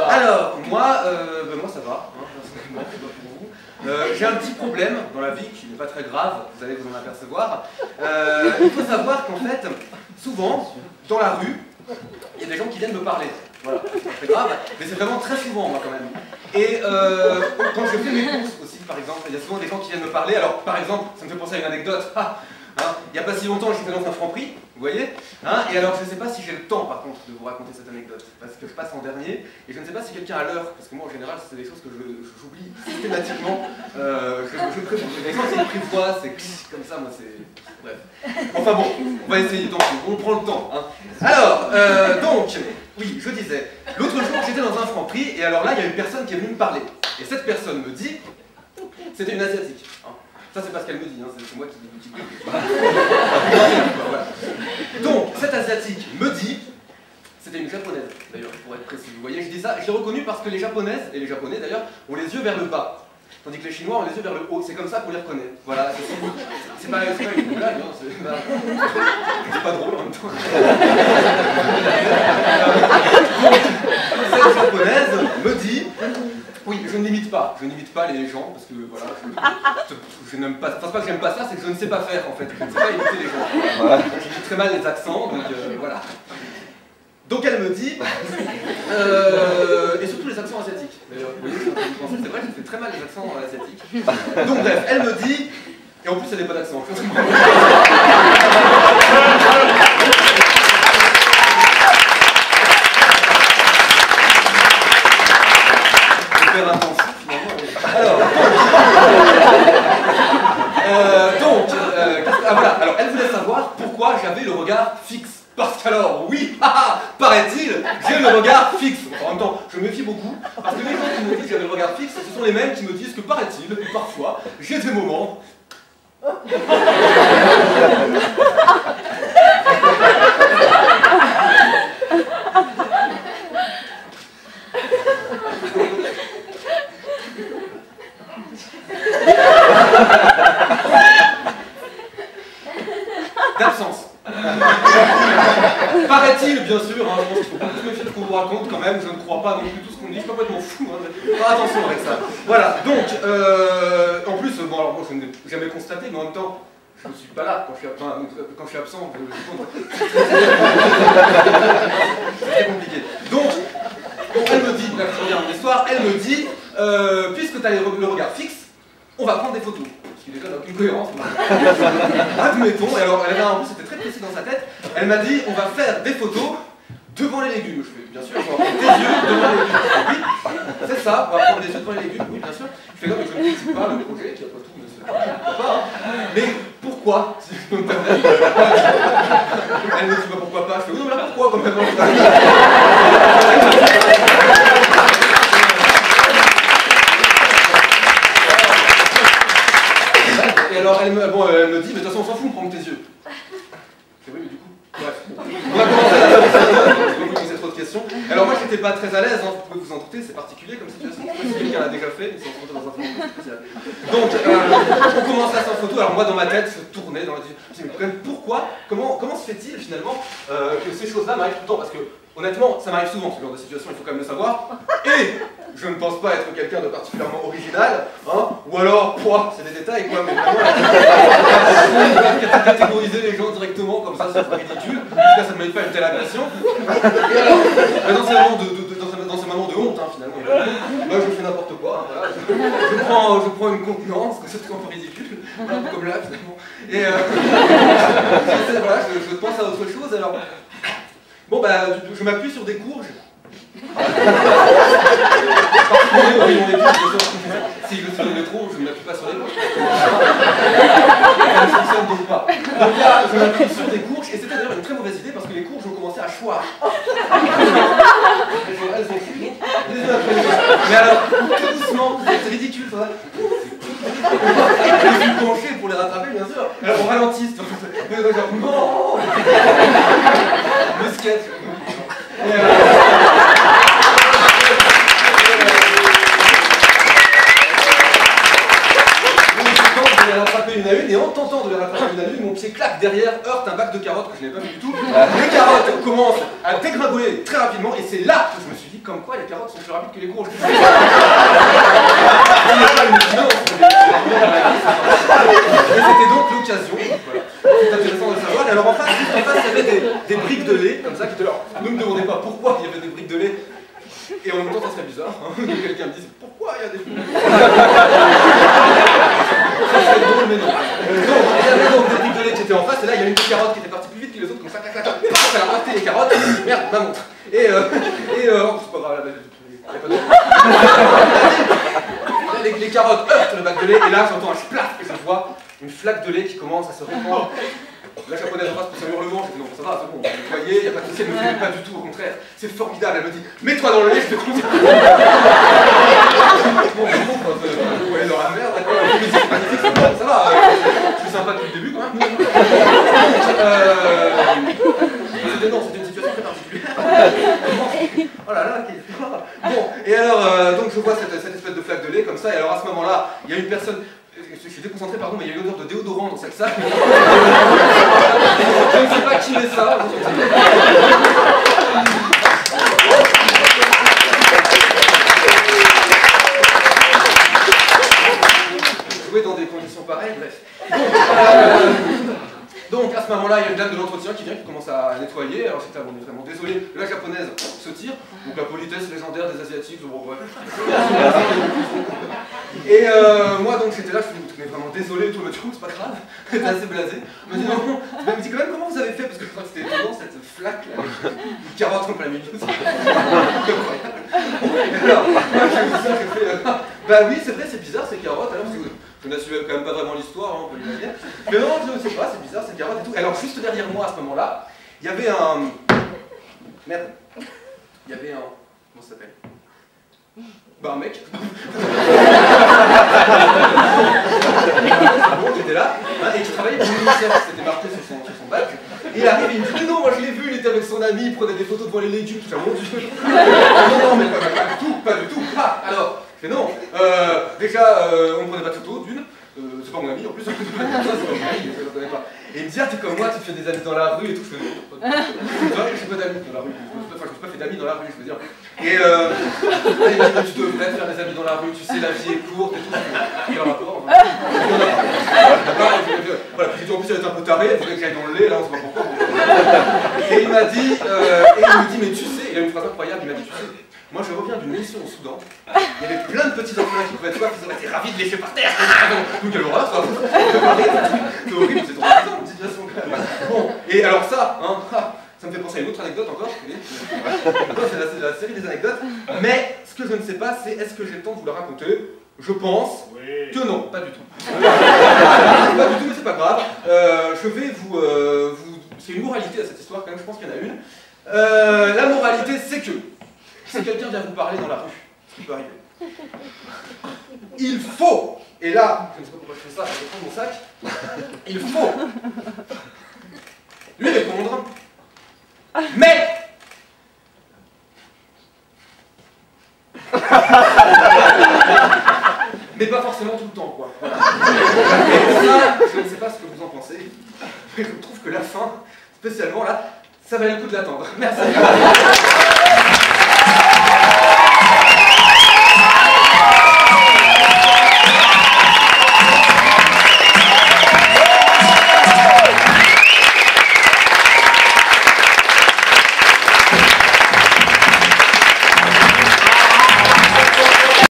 Alors, moi ça va, hein, personnellement, c'est pas pour vous. J'ai un petit problème dans la vie qui n'est pas très grave, vous allez vous en apercevoir. Il faut savoir qu'en fait, souvent, dans la rue, il y a des gens qui viennent me parler. Voilà, c'est pas très grave, mais c'est vraiment très souvent, moi, quand même. Et quand je fais mes courses aussi, par exemple, il y a souvent des gens qui viennent me parler. Alors, par exemple, ça me fait penser à une anecdote. Il n'y a pas si longtemps, j'étais dans un Franprix, vous voyez, et alors je ne sais pas si j'ai le temps, par contre, de vous raconter cette anecdote, parce que je passe en dernier, et je ne sais pas si quelqu'un a l'heure, parce que moi, en général, c'est des choses que j'oublie systématiquement. Je prévois, c'est comme ça, moi, c'est... Bref. Enfin bon, on va essayer, donc, on prend le temps. Alors, donc, oui, je disais, l'autre jour, j'étais dans un Franprix, et alors là, il y a une personne qui est venue me parler. Et cette personne me dit, c'était une Asiatique. Ça, c'est pas ce qu'elle me dit, c'est moi qui dis. Voilà. Donc, cette Asiatique me dit, c'était une Japonaise, d'ailleurs, pour être précis. Vous voyez, je dis ça, je l'ai reconnue parce que les Japonaises, et les Japonais d'ailleurs, ont les yeux vers le bas. Tandis que les Chinois ont les yeux vers le haut, c'est comme ça qu'on les reconnaît. Voilà, c'est pas une blague, c'est pas drôle en même temps. Cette Japonaise me dit, oui, je n'imite pas les gens, parce que voilà, je n'aime pas, c'est pas que j'aime pas ça, c'est que je ne sais pas faire en fait, je ne sais pas imiter les gens. Voilà. J'imite très mal les accents, donc voilà. Donc elle me dit, et surtout les accents asiatiques. D'ailleurs, vous voyez, c'est vrai, je fais très mal les accents asiatiques. Donc bref, elle me dit, et en plus elle n'est pas d'accent. Super intensif finalement. Alors, voilà. Alors elle voulait savoir pourquoi j'avais le regard fixe. Parce qu'alors, oui, paraît-il, j'ai le regard fixe. En même temps, je me méfie beaucoup, parce que les gens qui me disent que j'avais le regard fixe, ce sont les mêmes qui me disent que, paraît-il, parfois, j'ai des moments... d'absence. Paraît-il, bien sûr, je pense qu'il faut pas se méfier de ce qu'on vous raconte quand même, je ne crois pas non plus tout ce qu'on dit, je suis complètement fou, attention avec ça. Voilà, donc, en plus, bon alors moi je ne l'ai jamais constaté, mais en même temps, je ne suis pas là quand je suis absent, c'est compliqué. Donc, elle me dit, bref, je reviens à l'histoire, elle me dit, puisque tu as le regard fixe, on va prendre des photos. Ce qui déjà n'a aucune cohérence. Admettons, et alors elle avait un c'était très précis dans sa tête, elle m'a dit on va faire des photos devant les légumes. Je fais bien sûr, on va prendre des yeux devant les légumes. Oui, c'est ça, on va prendre des yeux devant les légumes, oui bien sûr. Je fais non mais je ne critique pas le projet, qui a pas tout, mais c'est pas. Mais pourquoi si je peux me permettre. Elle me dit bah, pourquoi pas, je fais oui non mais là pourquoi quand même. Et alors elle me dit, mais de toute façon on s'en fout, on prend tes yeux. Je fais oui mais du coup, bref. On va commencer à je vais vous poser trop de questions. Alors moi j'étais pas très à l'aise, vous pouvez vous en douter, c'est particulier comme situation. Je sais pas si quelqu'un l'a déjà fait, mais c'est en dans un film spécial. Donc on commence à faire photo, alors moi dans ma tête je tournais dans la tête, je me dis mais pourquoi, comment se fait-il finalement que ces choses-là m'arrivent tout le temps, parce que honnêtement ça m'arrive souvent ce genre de situation, il faut quand même le savoir. Et je ne pense pas être quelqu'un de particulièrement original, ou alors, c'est des détails quoi, mais vraiment, catégoriser les gens directement comme ça, c'est ridicule, en tout cas ça ne mérite pas une telle agression. Et alors, dans ces moments de honte, finalement, moi je fais n'importe quoi, voilà. je prends une contenance, c'est un peu ridicule, comme là finalement, et voilà, je pense à autre chose, alors, bon bah, je m'appuie sur des courges. Si je suis au métro, je ne m'appuie pas sur les courges. Ça ne fonctionne donc pas. Donc là, je m'appuie sur des courges, et c'était d'ailleurs une très mauvaise idée parce que les courges ont commencé à choir. Elles ont fui. Mais alors, tout doucement, c'est ridicule, ça. Je suis penché pour les rattraper, bien sûr. Alors on ralentit, genre non. Le sketch. De les rattraper une à une, et en tentant de les rattraper une à une, mon pied pied claque derrière, heurte un bac de carottes que je n'avais pas vu du tout. Les carottes commencent à dégringoler très rapidement, et c'est là que je me suis dit, comme quoi les carottes sont plus rapides que les courges. Ce n'est pas une évidence, et c'était donc l'occasion, voilà. C'est intéressant de le savoir. Et alors en face, il y avait des briques de lait, comme ça, qui étaient là. Ne me demandez pas pourquoi il y avait des briques de lait. Et en même temps, ça serait bizarre, hein, que quelqu'un me dise pourquoi il y a des briques de lait. Ça serait drôle, mais non. Donc, il y avait donc des briques de lait qui étaient en face, et là, il y a une carotte qui était partie plus vite que les autres, comme ça, clac, clac, clac. Elle a raté les carottes, merde, ma montre. Et oh, c'est pas grave, là, il n'y a pas d'autre. Les carottes heurtent le bac de lait, et là, j'entends un splaf, et je vois une flaque de lait qui commence à se répandre. La japonaise en face pour son hurlement, je dis non, ça va, c'est bon, vous voyez, il n'y a pas de souci, elle ne me fait pas du tout, au contraire, c'est formidable, elle me dit, mets-toi dans le lait, je te compte. Bon, vous allez dans la merde, d'accord, c'est magnifique, ça va, je suis sympa depuis le début quand même. Non, c'était une situation très particulière. Oh là là, bon, et alors, donc je vois cette espèce de flaque de lait comme ça, et alors à ce moment-là, il y a une personne. Je suis déconcentré, pardon, mais il y a une odeur de déodorant dans cette salle. Je ne sais pas qui met ça. Jouer dans des conditions pareilles, bref. Donc à ce moment-là, il y a une dame de l'entretien qui vient, qui commence à nettoyer. Alors c'était on est vraiment désolé, la japonaise se tire. Donc la politesse légendaire des asiatiques, bon bref. Et moi donc j'étais là, je suis vraiment désolé, tout le monde, c'est pas grave, j'étais assez blasé. Elle me dit non, elle me dit quand même comment vous avez fait, parce que je crois que c'était étonnant cette flaque là, une carotte contre la milieu. Alors, moi j'ai vu ça, j'ai fait, bah oui c'est vrai, c'est bizarre ces carottes, alors parce que je n'assumais quand même pas vraiment l'histoire, hein, on peut l'imaginer. Mais non, je ne sais pas, c'est bizarre ces carottes et tout. Alors juste derrière moi à ce moment-là, il y avait un... Merde. Il y avait un... Comment ça s'appelle? Bah un mec. Bon, j'étais là, hein, et qui travaillait pour l'UNICEF, c'était marqué sur son bac. Et il arrive et il me dit mais non, moi je l'ai vu, il était avec son ami, il prenait des photos devant les légumes, tout ça, mon Dieu. Non, mais pas du tout. Ah, alors, je fais non. Déjà, on ne prenait pas de photos, d'une. C'est pas mon ami en plus, c'est pas mon ami, je ne connais pas. Et il me dit, ah, t'es comme moi, tu te fais des amis dans la rue et tout. Je fais non, je fais pas d'amis dans la rue. Enfin, je me suis pas fait d'amis dans la rue, je veux dire. Et il me dit, tu devrais te faire des amis dans la rue, tu sais, la vie est courte et tout. Quel rapport? Voilà, puis en plus, elle était un peu tarée, elle voulait que j'aille dans le lait, là, on sait pas pourquoi. Et il m'a dit, mais tu sais, il a une phrase incroyable, il m'a dit, tu sais, moi je reviens d'une mission au Soudan, il y avait plein de petits enfants qui pouvaient être voir, qui auraient été ravis de lécher par terre. Donc quelle horreur, ça. C'est horrible, c'est trop bizarre une situation quand même. Bon, et alors ça, hein, ça me fait penser à une autre anecdote encore, c'est la série des anecdotes, mais ce que je ne sais pas, c'est est-ce que j'ai le temps de vous la raconter? Je pense que non, pas du tout. Pas du tout, mais c'est pas grave. Je vais vous... C'est une moralité à cette histoire quand même, je pense qu'il y en a une. La moralité, c'est que si quelqu'un vient vous parler dans la rue, ce qui peut arriver, il faut, et là, je ne sais pas pourquoi je fais ça, je vais prendre mon sac, il faut lui répondre, mais pas forcément tout le temps, quoi. Voilà. Et ça, je ne sais pas ce que vous en pensez, mais je trouve que la fin, spécialement là, ça valait le coup de l'attendre. Merci.